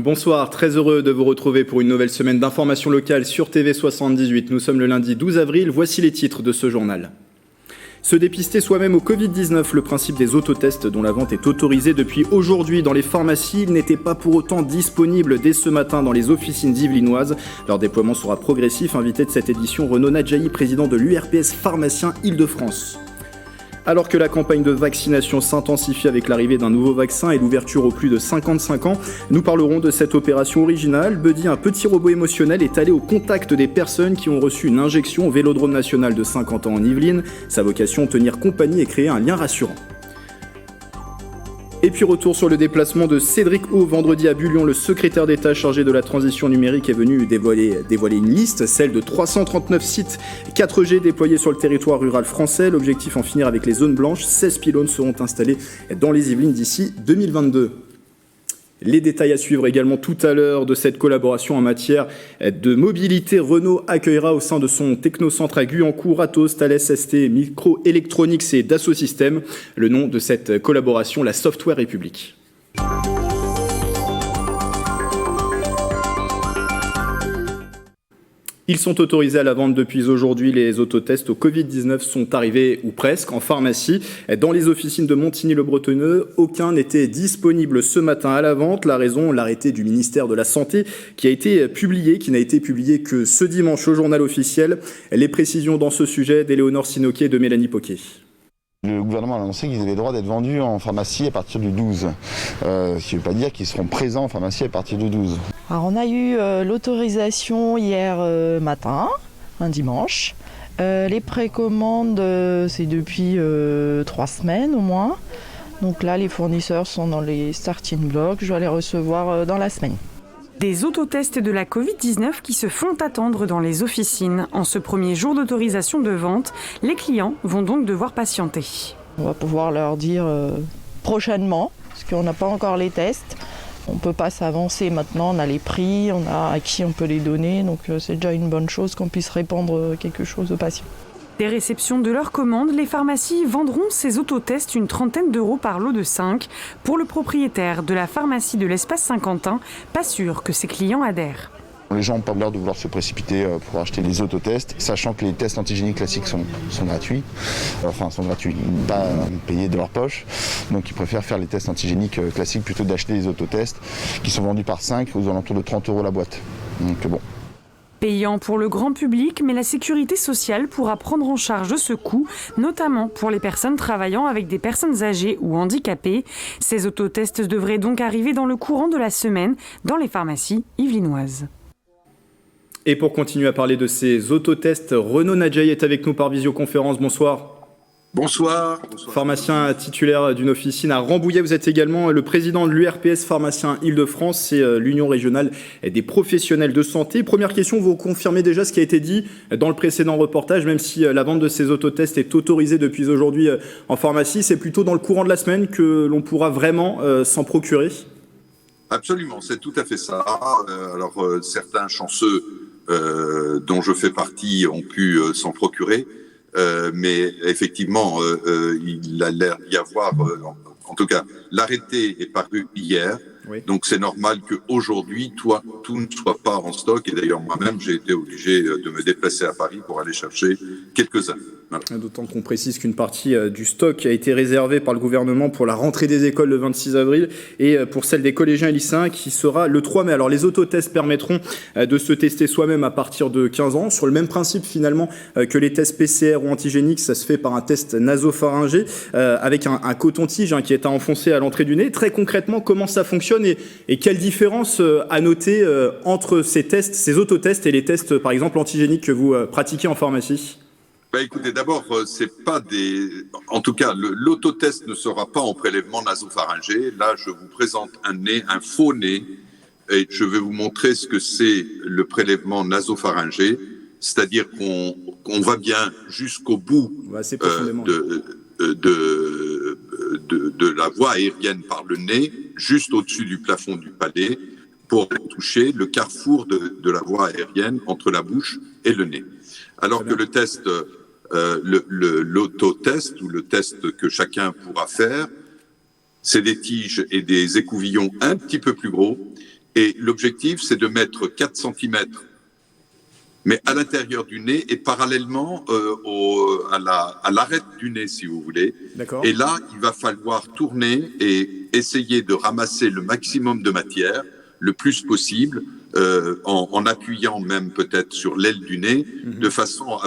Bonsoir, très heureux de vous retrouver pour une nouvelle semaine d'information locale sur TV78. Nous sommes le lundi 12 avril, voici les titres de ce journal. Se dépister soi-même au Covid-19, le principe des autotests dont la vente est autorisée depuis aujourd'hui dans les pharmacies, il n'était pas pour autant disponible dès ce matin dans les officines yvelinoises. Leur déploiement sera progressif, invité de cette édition Renaud Nadjaï, président de l'URPS pharmacien Île-de-France. Alors que la campagne de vaccination s'intensifie avec l'arrivée d'un nouveau vaccin et l'ouverture aux plus de 55 ans, nous parlerons de cette opération originale. Buddy, un petit robot émotionnel, est allé au contact des personnes qui ont reçu une injection au Vélodrome national de Saint-Quentin en Yvelines. Sa vocation, tenir compagnie et créer un lien rassurant. Et puis retour sur le déplacement de Cédric O vendredi à Bullion. Le secrétaire d'État chargé de la transition numérique est venu dévoiler une liste, celle de 339 sites 4G déployés sur le territoire rural français. L'objectif, en finir avec les zones blanches. 16 pylônes seront installés dans les Yvelines d'ici 2022. Les détails à suivre également tout à l'heure de cette collaboration en matière de mobilité. Renault accueillera au sein de son technocentre à Guyancourt Atos, Thales, ST, Microelectronics et Dassault Systèmes. Le nom de cette collaboration, la Software République. Ils sont autorisés à la vente depuis aujourd'hui. Les autotests au Covid-19 sont arrivés, ou presque, en pharmacie. Dans les officines de Montigny-le-Bretonneux, aucun n'était disponible ce matin à la vente. La raison, l'arrêté du ministère de la Santé qui n'a été publié que ce dimanche au journal officiel. Les précisions dans ce sujet d'Éléonore Sinoquet et de Mélanie Poquet. Le gouvernement a annoncé qu'ils avaient le droit d'être vendus en pharmacie à partir du 12. Ce qui ne veut pas dire qu'ils seront présents en pharmacie à partir du 12. Alors on a eu l'autorisation hier matin, un dimanche. Les précommandes, c'est depuis 3 semaines au moins. Donc là, les fournisseurs sont dans les starting blocks. Je vais les recevoir dans la semaine. Des autotests de la Covid-19 qui se font attendre dans les officines. En ce premier jour d'autorisation de vente, les clients vont donc devoir patienter. On va pouvoir leur dire prochainement, parce qu'on n'a pas encore les tests. On ne peut pas s'avancer maintenant, on a les prix, on a à qui on peut les donner. Donc c'est déjà une bonne chose qu'on puisse répondre quelque chose aux patients. Des réceptions de leurs commandes, les pharmacies vendront ces autotests une trentaine d'euros par lot de 5. Pour le propriétaire de la pharmacie de l'Espace Saint-Quentin, pas sûr que ses clients adhèrent. Les gens n'ont pas l'air de vouloir se précipiter pour acheter les autotests, sachant que les tests antigéniques classiques sont gratuits. Sont gratuits, pas payés de leur poche. Donc ils préfèrent faire les tests antigéniques classiques plutôt d'acheter les autotests qui sont vendus par 5 aux alentours de 30 euros la boîte. Donc bon. Payant pour le grand public, mais la sécurité sociale pourra prendre en charge ce coût, notamment pour les personnes travaillant avec des personnes âgées ou handicapées. Ces autotests devraient donc arriver dans le courant de la semaine dans les pharmacies yvelinoises. Et pour continuer à parler de ces autotests, Renaud Nadjaï est avec nous par visioconférence. Bonsoir. Bonsoir. Pharmacien titulaire d'une officine à Rambouillet. Vous êtes également le président de l'URPS pharmacien Île-de-France. C'est l'Union régionale des professionnels de santé. Première question, vous confirmez déjà ce qui a été dit dans le précédent reportage, même si la vente de ces autotests est autorisée depuis aujourd'hui en pharmacie. C'est plutôt dans le courant de la semaine que l'on pourra vraiment s'en procurer? Absolument, c'est tout à fait ça. Certains chanceux dont je fais partie ont pu s'en procurer. Mais effectivement, il a l'air d'y avoir, en tout cas, l'arrêté est paru hier, oui. Donc c'est normal qu'aujourd'hui, tout ne soit pas en stock. Et d'ailleurs, moi-même, j'ai été obligé de me déplacer à Paris pour aller chercher quelques-uns. Voilà. D'autant qu'on précise qu'une partie du stock a été réservée par le gouvernement pour la rentrée des écoles le 26 avril et pour celle des collégiens et lycéens qui sera le 3 mai. Alors les autotests permettront de se tester soi-même à partir de 15 ans, sur le même principe finalement que les tests PCR ou antigéniques. Ça se fait par un test nasopharyngé avec un coton-tige qui est à enfoncer à l'entrée du nez. Très concrètement, comment ça fonctionne et quelle différence à noter entre ces tests, ces autotests et les tests par exemple antigéniques que vous pratiquez en pharmacie? Écoutez, d'abord, c'est pas en tout cas, l'autotest ne sera pas en prélèvement nasopharyngé. Là, je vous présente un faux nez, et je vais vous montrer ce que c'est le prélèvement nasopharyngé, c'est-à-dire qu'on va bien jusqu'au bout de la voie aérienne par le nez, juste au-dessus du plafond du palais, pour toucher le carrefour de la voie aérienne entre la bouche et le nez. Alors que le test, l'autotest ou le test que chacun pourra faire, c'est des tiges et des écouvillons un petit peu plus gros Et l'objectif, c'est de mettre 4 centimètres, mais à l'intérieur du nez et parallèlement à l'arête du nez, si vous voulez. D'accord. Et là, il va falloir tourner et essayer de ramasser le maximum de matière, le plus possible, en appuyant même peut-être sur l'aile du nez, de façon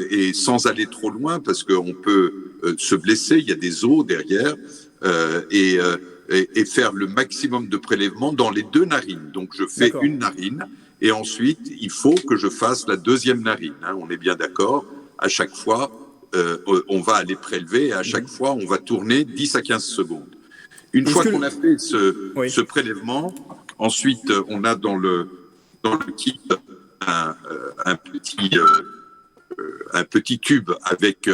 et sans aller trop loin, parce qu'on peut se blesser, il y a des os derrière, et faire le maximum de prélèvements dans les 2 narines. Donc je fais une narine, et ensuite il faut que je fasse la 2e narine. Hein, on est bien d'accord. À chaque fois, on va aller prélever, et à chaque fois, on va tourner 10 à 15 secondes. Une fois qu'on a fait ce prélèvement, ensuite, on a dans le kit un petit tube avec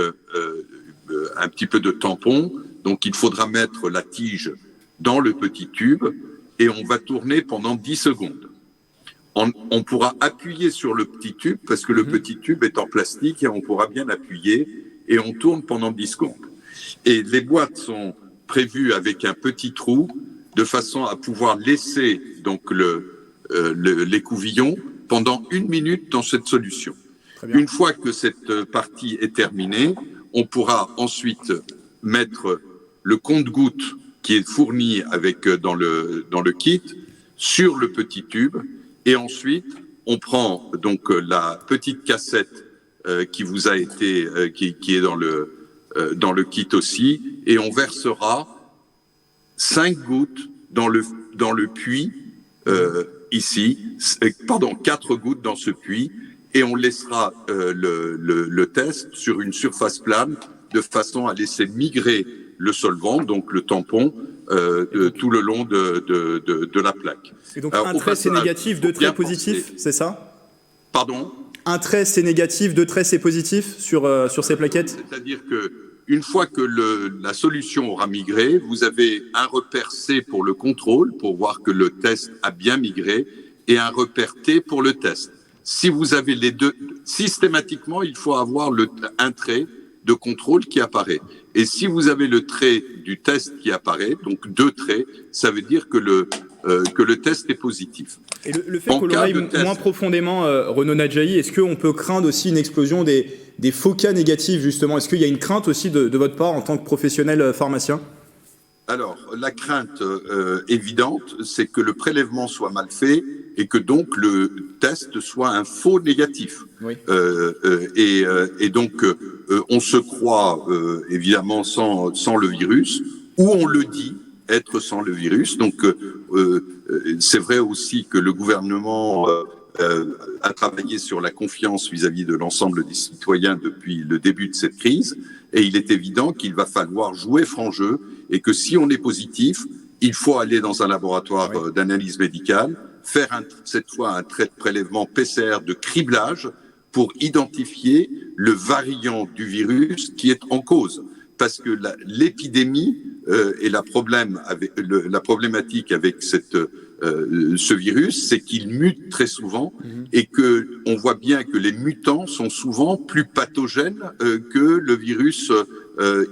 un petit peu de tampon. Donc, il faudra mettre la tige dans le petit tube et on va tourner pendant 10 secondes. On pourra appuyer sur le petit tube parce que le petit tube est en plastique et on pourra bien appuyer et on tourne pendant 10 secondes. Et les boîtes sont prévues avec un petit trou de façon à pouvoir laisser donc l'écouvillon pendant 1 minute dans cette solution. Une fois que cette partie est terminée, on pourra ensuite mettre le compte-gouttes qui est fourni dans le kit sur le petit tube et ensuite on prend donc la petite cassette qui vous a été qui est dans le kit aussi et on versera 5 gouttes dans le puits ici, 4 gouttes dans ce puits et on laissera le test sur une surface plane de façon à laisser migrer le solvant, donc le tampon, tout le long de la plaque. Et donc un trait c'est négatif, 2 traits positifs, c'est ça? Pardon? Un trait c'est négatif, 2 traits c'est positif sur ces plaquettes? C'est-à-dire que une fois que la solution aura migré, vous avez un repère C pour le contrôle, pour voir que le test a bien migré, et un repère T pour le test. Si vous avez les deux, systématiquement, il faut avoir un trait de contrôle qui apparaît. Et si vous avez le trait du test qui apparaît, donc 2 traits, ça veut dire que le test est positif. Et le fait qu'on aille moins profondément, Renaud Nadjahi, est-ce qu'on peut craindre aussi une explosion des faux cas négatifs, justement? Est-ce qu'il y a une crainte aussi de votre part en tant que professionnel pharmacien? Alors, la crainte évidente, c'est que le prélèvement soit mal fait et que donc le test soit un faux négatif. Oui. Et donc, on se croit évidemment sans le virus, ou on le dit être sans le virus. Donc, c'est vrai aussi que le gouvernement a travaillé sur la confiance vis-à-vis de l'ensemble des citoyens depuis le début de cette crise. Et il est évident qu'il va falloir jouer franc jeu et que si on est positif, il faut aller dans un laboratoire d'analyse médicale, faire cette fois un trait de prélèvement PCR de criblage pour identifier le variant du virus qui est en cause. Parce que l'épidémie et la problématique avec ce virus, c'est qu'il mute très souvent et que on voit bien que les mutants sont souvent plus pathogènes que le virus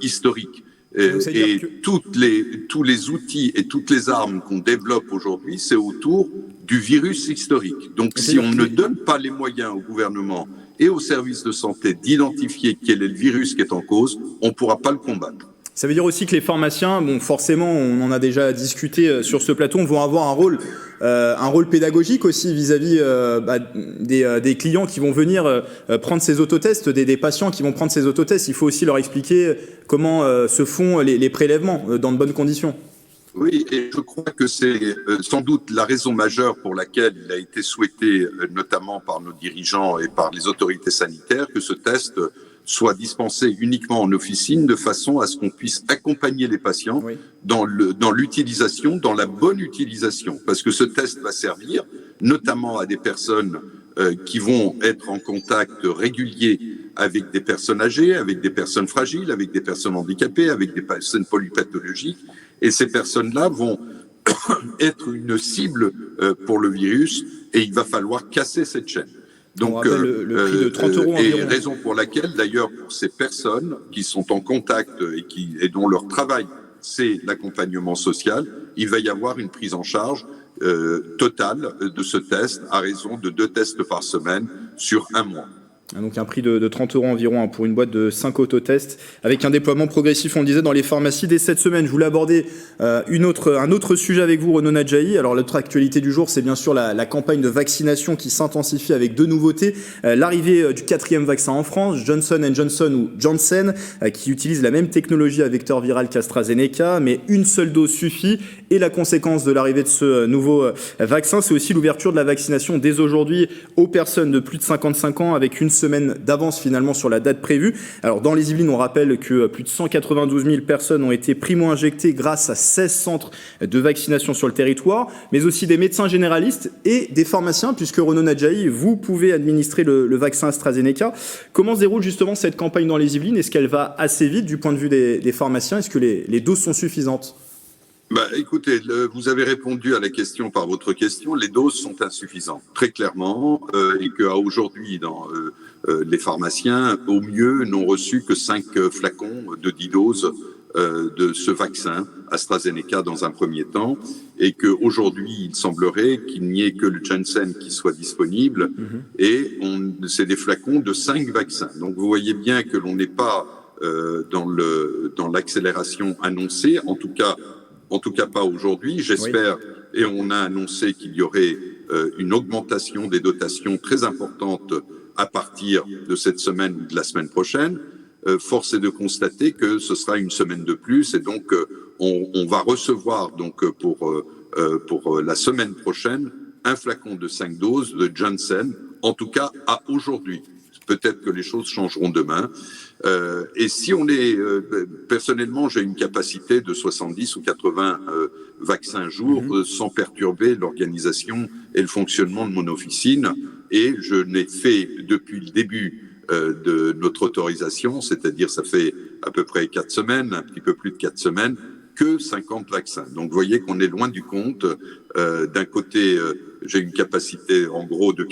historique. Et tous les outils et toutes les armes qu'on développe aujourd'hui, c'est autour du virus historique. Donc si on ne donne pas les moyens au gouvernement et aux services de santé d'identifier quel est le virus qui est en cause, on ne pourra pas le combattre. Ça veut dire aussi que les pharmaciens, bon, forcément, on en a déjà discuté sur ce plateau, vont avoir un rôle pédagogique aussi vis-à-vis des clients qui vont venir prendre ces autotests, des patients qui vont prendre ces autotests. Il faut aussi leur expliquer comment se font les prélèvements dans de bonnes conditions. Oui, et je crois que c'est sans doute la raison majeure pour laquelle il a été souhaité, notamment par nos dirigeants et par les autorités sanitaires, que ce test soit dispensé uniquement en officine de façon à ce qu'on puisse accompagner les patients dans l'utilisation, dans la bonne utilisation. Parce que ce test va servir notamment à des personnes qui vont être en contact régulier avec des personnes âgées, avec des personnes fragiles, avec des personnes handicapées, avec des personnes polypathologiques. Et ces personnes-là vont être une cible pour le virus et il va falloir casser cette chaîne. Donc, le prix de 30 € et environ. raison pour laquelle, d'ailleurs, pour ces personnes qui sont en contact et dont leur travail, c'est l'accompagnement social, il va y avoir une prise en charge total de ce test à raison de 2 tests par semaine sur 1 mois. Donc un prix de 30 € environ pour une boîte de 5 autotests, avec un déploiement progressif, on le disait, dans les pharmacies dès cette semaine. Je voulais aborder un autre sujet avec vous, Renaud Nadjahi. Alors l'autre actualité du jour, c'est bien sûr la campagne de vaccination qui s'intensifie avec 2 nouveautés. L'arrivée du 4e vaccin en France, Johnson & Johnson ou Janssen, qui utilise la même technologie à vecteur viral qu'AstraZeneca, mais une seule dose suffit. Et la conséquence de l'arrivée de ce nouveau vaccin, c'est aussi l'ouverture de la vaccination dès aujourd'hui aux personnes de plus de 55 ans, avec une semaine d'avance finalement sur la date prévue. Alors dans les Yvelines, on rappelle que plus de 192 000 personnes ont été primo-injectées grâce à 16 centres de vaccination sur le territoire, mais aussi des médecins généralistes et des pharmaciens, puisque Renaud Nadjahi, vous pouvez administrer le vaccin AstraZeneca. Comment se déroule justement cette campagne dans les Yvelines? Est-ce qu'elle va assez vite du point de vue des pharmaciens? Est-ce que les doses sont suffisantes? Écoutez, vous avez répondu à la question par votre question. Les doses sont insuffisantes, très clairement, et qu'aujourd'hui, les pharmaciens, au mieux, n'ont reçu que 5 flacons de 10 doses de ce vaccin AstraZeneca dans un premier temps, et qu'aujourd'hui, il semblerait qu'il n'y ait que le Janssen qui soit disponible, et c'est des flacons de 5 vaccins. Donc vous voyez bien que l'on n'est pas dans l'accélération annoncée, en tout cas pas aujourd'hui, j'espère, oui. Et on a annoncé qu'il y aurait une augmentation des dotations très importante à partir de cette semaine ou de la semaine prochaine. Force est de constater que ce sera une semaine de plus, et donc on va recevoir donc pour la semaine prochaine un flacon de 5 doses de Janssen, en tout cas à aujourd'hui. Peut-être que les choses changeront demain. Et si on est... personnellement, j'ai une capacité de 70 ou 80 vaccins jour sans perturber l'organisation et le fonctionnement de mon officine. Et je n'ai fait depuis le début de notre autorisation, c'est-à-dire ça fait à peu près 4 semaines, un petit peu plus de 4 semaines, que 50 vaccins. Donc vous voyez qu'on est loin du compte. D'un côté, j'ai une capacité en gros de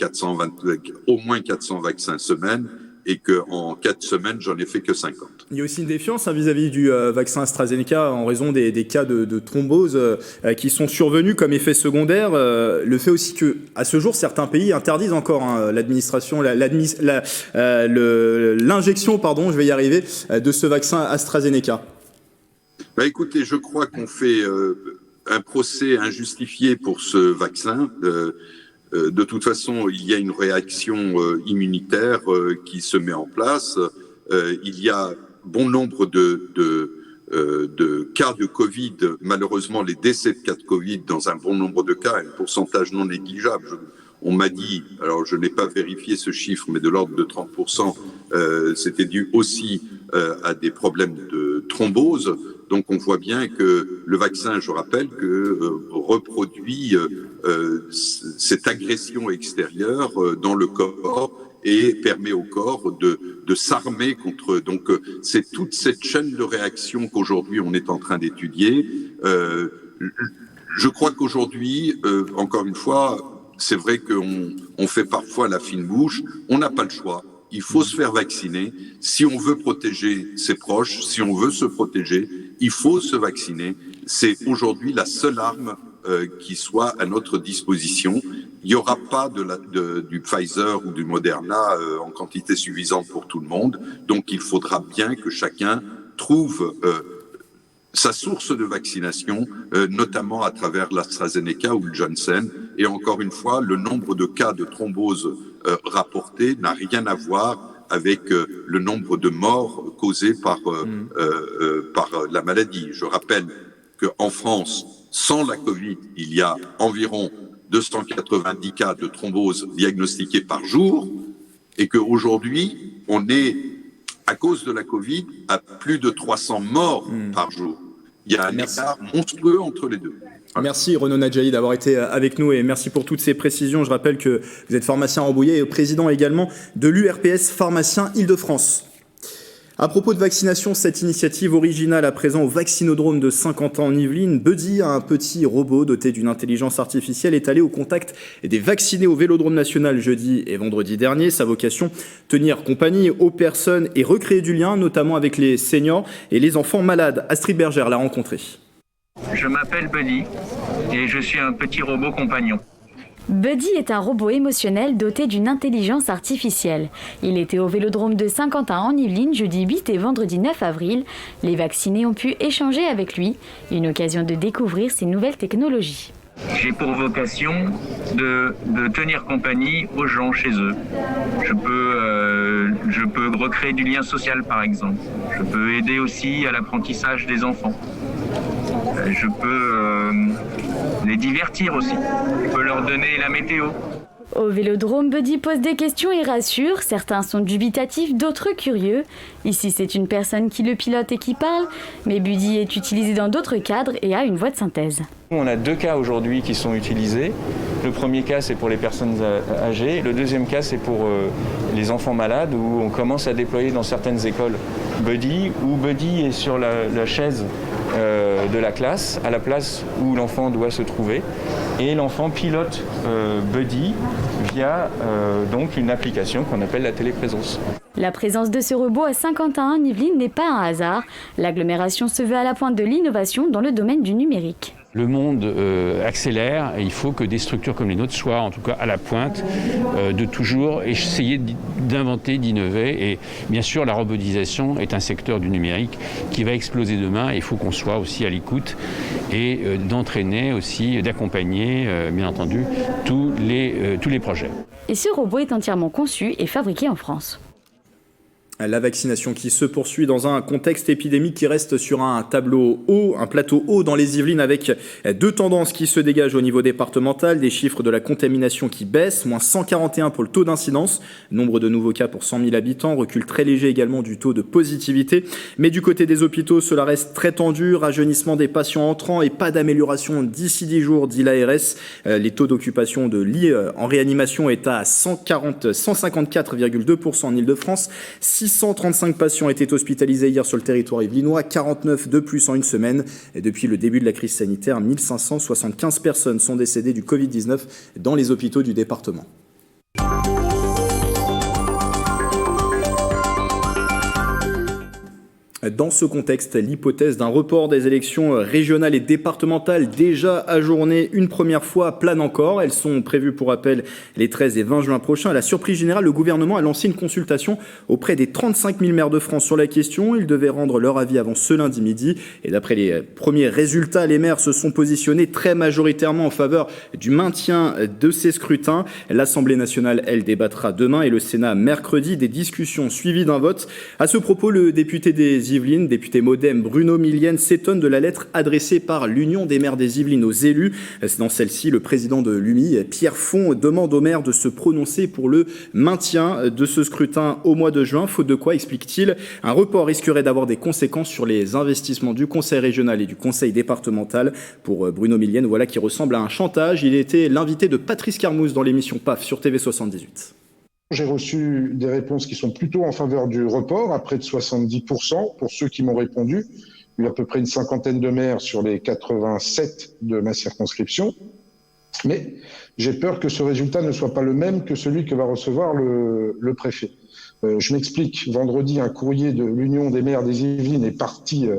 au moins 400 vaccins semaine, et qu'en 4 semaines, j'en ai fait que 50. Il y a aussi une défiance vis-à-vis du vaccin AstraZeneca en raison des cas de thrombose qui sont survenus comme effet secondaire. Le fait aussi que, à ce jour, certains pays interdisent encore l'injection, je vais y arriver, de ce vaccin AstraZeneca. Écoutez, je crois qu'on fait un procès injustifié pour ce vaccin. De toute façon, il y a une réaction immunitaire qui se met en place. Il y a bon nombre de cas de Covid, malheureusement les décès de cas de Covid dans un bon nombre de cas, un pourcentage non négligeable. On m'a dit, alors je n'ai pas vérifié ce chiffre, mais de l'ordre de 30%, c'était dû aussi à des problèmes de thrombose. Donc on voit bien que le vaccin, je rappelle, reproduit cette agression extérieure dans le corps et permet au corps de s'armer contre. Donc c'est toute cette chaîne de réaction qu'aujourd'hui on est en train d'étudier. Je crois qu'aujourd'hui, encore une fois, c'est vrai qu'on fait parfois la fine bouche. On n'a pas le choix. Il faut se faire vacciner. Si on veut protéger ses proches, si on veut se protéger, il faut se vacciner. C'est aujourd'hui la seule arme qui soit à notre disposition. Il n'y aura pas du Pfizer ou du Moderna en quantité suffisante pour tout le monde. Donc il faudra bien que chacun trouve sa source de vaccination, notamment à travers l'AstraZeneca ou le Janssen. Et encore une fois, le nombre de cas de thrombose rapportés n'a rien à voir avec le nombre de morts causés par la maladie. Je rappelle qu'en France, sans la Covid, il y a environ 290 cas de thrombose diagnostiqués par jour, et qu'aujourd'hui, on est, à cause de la Covid, à plus de 300 morts par jour. Il y a un écart monstrueux entre les deux. Voilà. Merci Renaud Nadjahi d'avoir été avec nous et merci pour toutes ces précisions. Je rappelle que vous êtes pharmacien à Rambouillet et président également de l'URPS Pharmaciens Île-de-France. À propos de vaccination, cette initiative originale à présent au vaccinodrome de Saint-Quentin en Yvelines, Buddy, un petit robot doté d'une intelligence artificielle, est allé au contact des vaccinés au Vélodrome national jeudi et vendredi dernier. Sa vocation, tenir compagnie aux personnes et recréer du lien, notamment avec les seniors et les enfants malades. Astrid Bergère l'a rencontré. Je m'appelle Buddy et je suis un petit robot compagnon. Buddy est un robot émotionnel doté d'une intelligence artificielle. Il était au Vélodrome de Saint-Quentin en Yvelines jeudi 8 et vendredi 9 avril. Les vaccinés ont pu échanger avec lui, une occasion de découvrir ces nouvelles technologies. J'ai pour vocation de tenir compagnie aux gens chez eux. Je peux recréer du lien social par exemple. Je peux aider aussi à l'apprentissage des enfants. Je peux les divertir aussi. Je peux leur donner la météo. Au Vélodrome, Buddy pose des questions et rassure. Certains sont dubitatifs, d'autres curieux. Ici, c'est une personne qui le pilote et qui parle, mais Buddy est utilisé dans d'autres cadres et a une voix de synthèse. On a 2 cas aujourd'hui qui sont utilisés. Le premier cas, c'est pour les personnes âgées. Le deuxième cas, c'est pour les enfants malades, où on commence à déployer dans certaines écoles Buddy, où Buddy est sur la chaise de la classe, à la place où l'enfant doit se trouver. Et l'enfant pilote Buddy via donc une application qu'on appelle la téléprésence. La présence de ce robot à Saint-Quentin en Yvelines n'est pas un hasard. L'agglomération se veut à la pointe de l'innovation dans le domaine du numérique. Le monde accélère et il faut que des structures comme les nôtres soient en tout cas à la pointe de toujours essayer d'inventer, d'innover. Et bien sûr, la robotisation est un secteur du numérique qui va exploser demain. Il faut qu'on soit aussi à l'écoute et d'entraîner aussi, d'accompagner, bien entendu, tous les projets. Et ce robot est entièrement conçu et fabriqué en France. La vaccination qui se poursuit dans un contexte épidémique qui reste sur un plateau haut dans les Yvelines avec 2 tendances qui se dégagent au niveau départemental, des chiffres de la contamination qui baissent, moins 141 pour le taux d'incidence, nombre de nouveaux cas pour 100 000 habitants, recul très léger également du taux de positivité. Mais du côté des hôpitaux, cela reste très tendu, rajeunissement des patients entrants et pas d'amélioration d'ici 10 jours, dit l'ARS. Les taux d'occupation de lits en réanimation est à 154,2% en Ile-de-France, 635 patients étaient hospitalisés hier sur le territoire yvelinois, 49 de plus en une semaine. Et depuis le début de la crise sanitaire, 1575 personnes sont décédées du Covid-19 dans les hôpitaux du département. Dans ce contexte, l'hypothèse d'un report des élections régionales et départementales déjà ajournées une première fois plane encore. Elles sont prévues pour rappel les 13 et 20 juin prochains. À la surprise générale, le gouvernement a lancé une consultation auprès des 35 000 maires de France sur la question. Ils devaient rendre leur avis avant ce lundi midi. Et d'après les premiers résultats, les maires se sont positionnés très majoritairement en faveur du maintien de ces scrutins. L'Assemblée nationale, elle, débattra demain et le Sénat mercredi. Des discussions suivies d'un vote. À ce propos, le député des Yvelines, député MoDem Bruno Millienne, s'étonne de la lettre adressée par l'Union des maires des Yvelines aux élus. Dans celle-ci, le président de l'UMI, Pierre Font, demande aux maires de se prononcer pour le maintien de ce scrutin au mois de juin, faute de quoi, explique-t-il, un report risquerait d'avoir des conséquences sur les investissements du Conseil régional et du Conseil départemental. Pour Bruno Millienne, voilà qui ressemble à un chantage. Il était l'invité de Patrice Carmouze dans l'émission PAF sur TV78. J'ai reçu des réponses qui sont plutôt en faveur du report, à près de 70% pour ceux qui m'ont répondu. Il y a à peu près une 50aine de maires sur les 87 de ma circonscription. Mais j'ai peur que ce résultat ne soit pas le même que celui que va recevoir le préfet. Je m'explique. Vendredi, un courrier de l'Union des maires des Yvelines est parti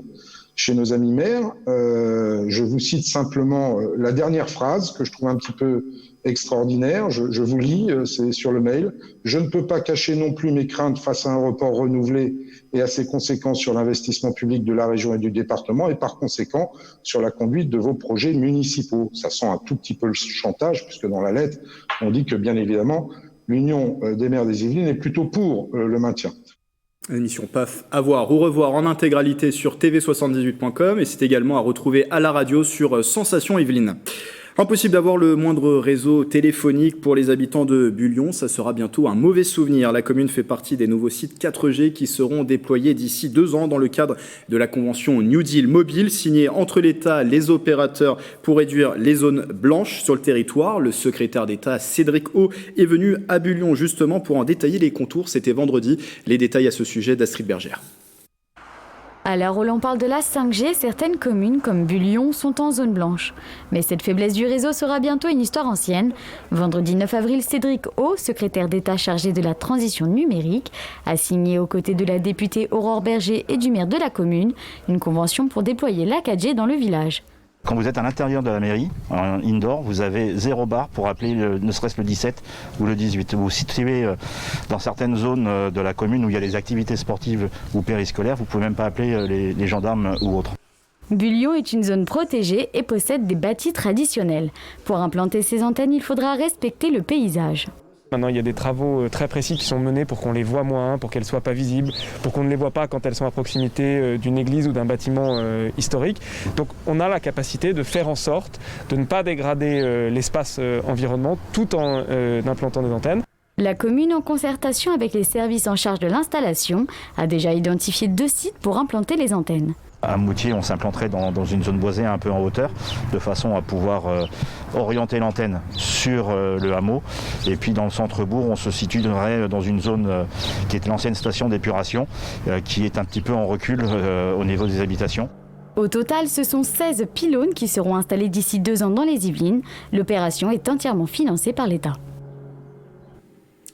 chez nos amis maires. Je vous cite simplement la dernière phrase que je trouve un petit peu extraordinaire. Je vous lis, c'est sur le mail. « Je ne peux pas cacher non plus mes craintes face à un report renouvelé et à ses conséquences sur l'investissement public de la région et du département et par conséquent sur la conduite de vos projets municipaux. » Ça sent un tout petit peu le chantage puisque dans la lettre, on dit que bien évidemment, l'Union des maires des Yvelines est plutôt pour le maintien. Émission PAF à voir ou revoir en intégralité sur tv78.com et c'est également à retrouver à la radio sur Sensation Yvelines. Impossible d'avoir le moindre réseau téléphonique pour les habitants de Bullion, ça sera bientôt un mauvais souvenir. La commune fait partie des nouveaux sites 4G qui seront déployés d'ici 2 ans dans le cadre de la convention New Deal Mobile signée entre l'État et les opérateurs pour réduire les zones blanches sur le territoire. Le secrétaire d'État Cédric O est venu à Bullion justement pour en détailler les contours. C'était vendredi. Les détails à ce sujet d'Astrid Bergère. À l'heure où l'on parle de la 5G, certaines communes comme Bullion sont en zone blanche. Mais cette faiblesse du réseau sera bientôt une histoire ancienne. Vendredi 9 avril, Cédric O, secrétaire d'État chargé de la transition numérique, a signé aux côtés de la députée Aurore Berger et du maire de la commune une convention pour déployer la 4G dans le village. Quand vous êtes à l'intérieur de la mairie, en indoor, vous avez 0 bar pour appeler ne serait-ce le 17 ou le 18. Vous vous situez dans certaines zones de la commune où il y a des activités sportives ou périscolaires, vous ne pouvez même pas appeler les gendarmes ou autres. Bullion est une zone protégée et possède des bâtis traditionnels. Pour implanter ces antennes, il faudra respecter le paysage. Maintenant, il y a des travaux très précis qui sont menés pour qu'on les voit moins, pour qu'elles ne soient pas visibles, pour qu'on ne les voit pas quand elles sont à proximité d'une église ou d'un bâtiment historique. Donc on a la capacité de faire en sorte de ne pas dégrader l'espace environnement tout en implantant des antennes. La commune, en concertation avec les services en charge de l'installation, a déjà identifié 2 sites pour implanter les antennes. À Moutier, on s'implanterait dans une zone boisée un peu en hauteur, de façon à pouvoir orienter l'antenne sur le hameau. Et puis dans le centre-bourg, on se situerait dans une zone qui est l'ancienne station d'épuration, qui est un petit peu en recul au niveau des habitations. Au total, ce sont 16 pylônes qui seront installés d'ici 2 ans dans les Yvelines. L'opération est entièrement financée par l'État.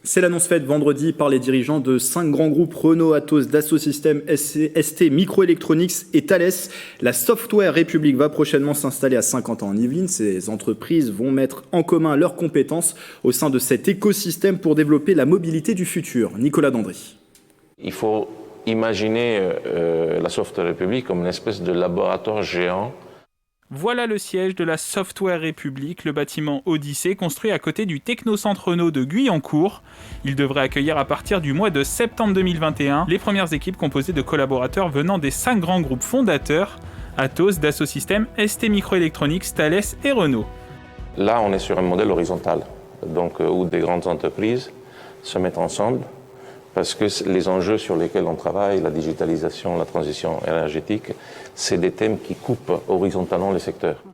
C'est l'annonce faite vendredi par les dirigeants de 5 grands groupes Renault, Atos, Dassault Systèmes, ST, Microelectronics et Thales. La Software République va prochainement s'installer à Saint-Quentin en Yvelines. Ces entreprises vont mettre en commun leurs compétences au sein de cet écosystème pour développer la mobilité du futur. Nicolas Dandry. Il faut imaginer la Software République comme une espèce de laboratoire géant. Voilà le siège de la Software République, le bâtiment Odyssée, construit à côté du Technocentre Renault de Guyancourt. Il devrait accueillir à partir du mois de septembre 2021 les premières équipes composées de collaborateurs venant des 5 grands groupes fondateurs, Atos, Dassault Systèmes, ST Microelectronics, Thales et Renault. Là, on est sur un modèle horizontal, donc où des grandes entreprises se mettent ensemble, parce que les enjeux sur lesquels on travaille, la digitalisation, la transition énergétique, c'est des thèmes qui coupent horizontalement les secteurs.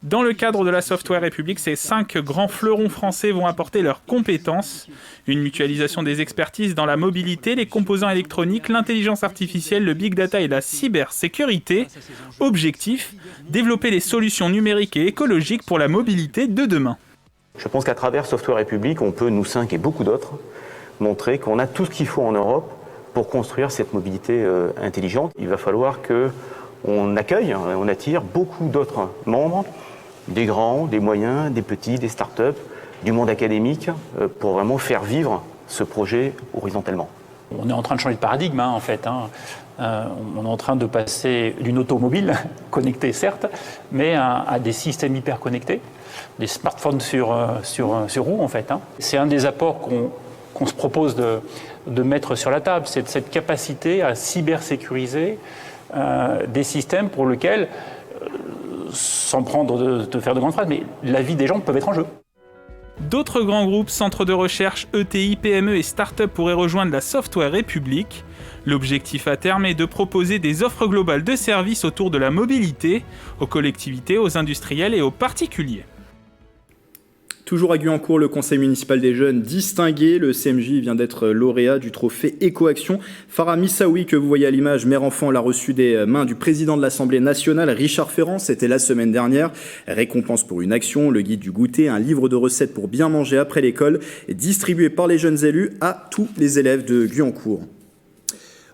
Dans le cadre de la Software République, ces 5 grands fleurons français vont apporter leurs compétences. Une mutualisation des expertises dans la mobilité, les composants électroniques, l'intelligence artificielle, le big data et la cybersécurité. Objectif, développer les solutions numériques et écologiques pour la mobilité de demain. Je pense qu'à travers Software République, on peut, nous 5 et beaucoup d'autres, montrer qu'on a tout ce qu'il faut en Europe pour construire cette mobilité intelligente. Il va falloir qu'on accueille, on attire beaucoup d'autres membres, des grands, des moyens, des petits, des startups, du monde académique, pour vraiment faire vivre ce projet horizontalement. On est en train de changer de paradigme, en fait. On est en train de passer d'une automobile, connectée certes, mais à des systèmes hyper connectés, des smartphones sur roues, en fait. C'est un des apports qu'on se propose de mettre sur la table, c'est cette capacité à cybersécuriser des systèmes pour lesquels, sans prendre de faire de grandes phrases, mais la vie des gens peut être en jeu. D'autres grands groupes, centres de recherche, ETI, PME et start-up pourraient rejoindre la Software République. L'objectif à terme est de proposer des offres globales de services autour de la mobilité, aux collectivités, aux industriels et aux particuliers. Toujours à Guyancourt, le conseil municipal des jeunes distingué. Le CMJ vient d'être lauréat du trophée Écoaction. Farah Missaoui, que vous voyez à l'image, mère-enfant, l'a reçu des mains du président de l'Assemblée nationale, Richard Ferrand. C'était la semaine dernière. Récompense pour une action, le guide du goûter, un livre de recettes pour bien manger après l'école, distribué par les jeunes élus à tous les élèves de Guyancourt.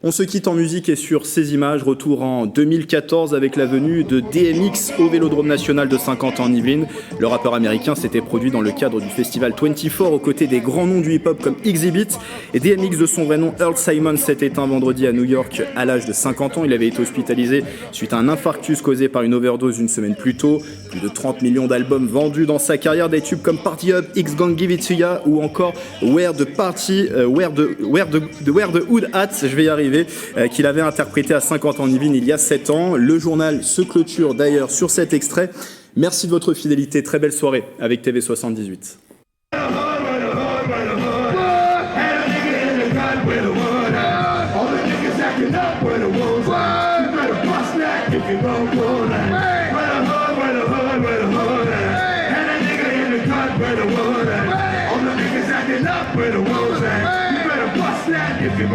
On se quitte en musique et sur ces images, retour en 2014 avec la venue de DMX au Vélodrome National de Saint-Quentin en Yvelines. Le rappeur américain s'était produit dans le cadre du festival 24 aux côtés des grands noms du hip-hop comme Exhibit. Et DMX, de son vrai nom Earl Simon, s'est éteint vendredi à New York à l'âge de 50 ans. Il avait été hospitalisé suite à un infarctus causé par une overdose une semaine plus tôt. Plus de 30 millions d'albums vendus dans sa carrière, des tubes comme Party Up, X Gon Give It To Ya ou encore Where the Hood At, je vais y arriver. Qu'il avait interprété à 50 ans en Yvelines il y a 7 ans. Le journal se clôture d'ailleurs sur cet extrait. Merci de votre fidélité, très belle soirée avec TV78. If you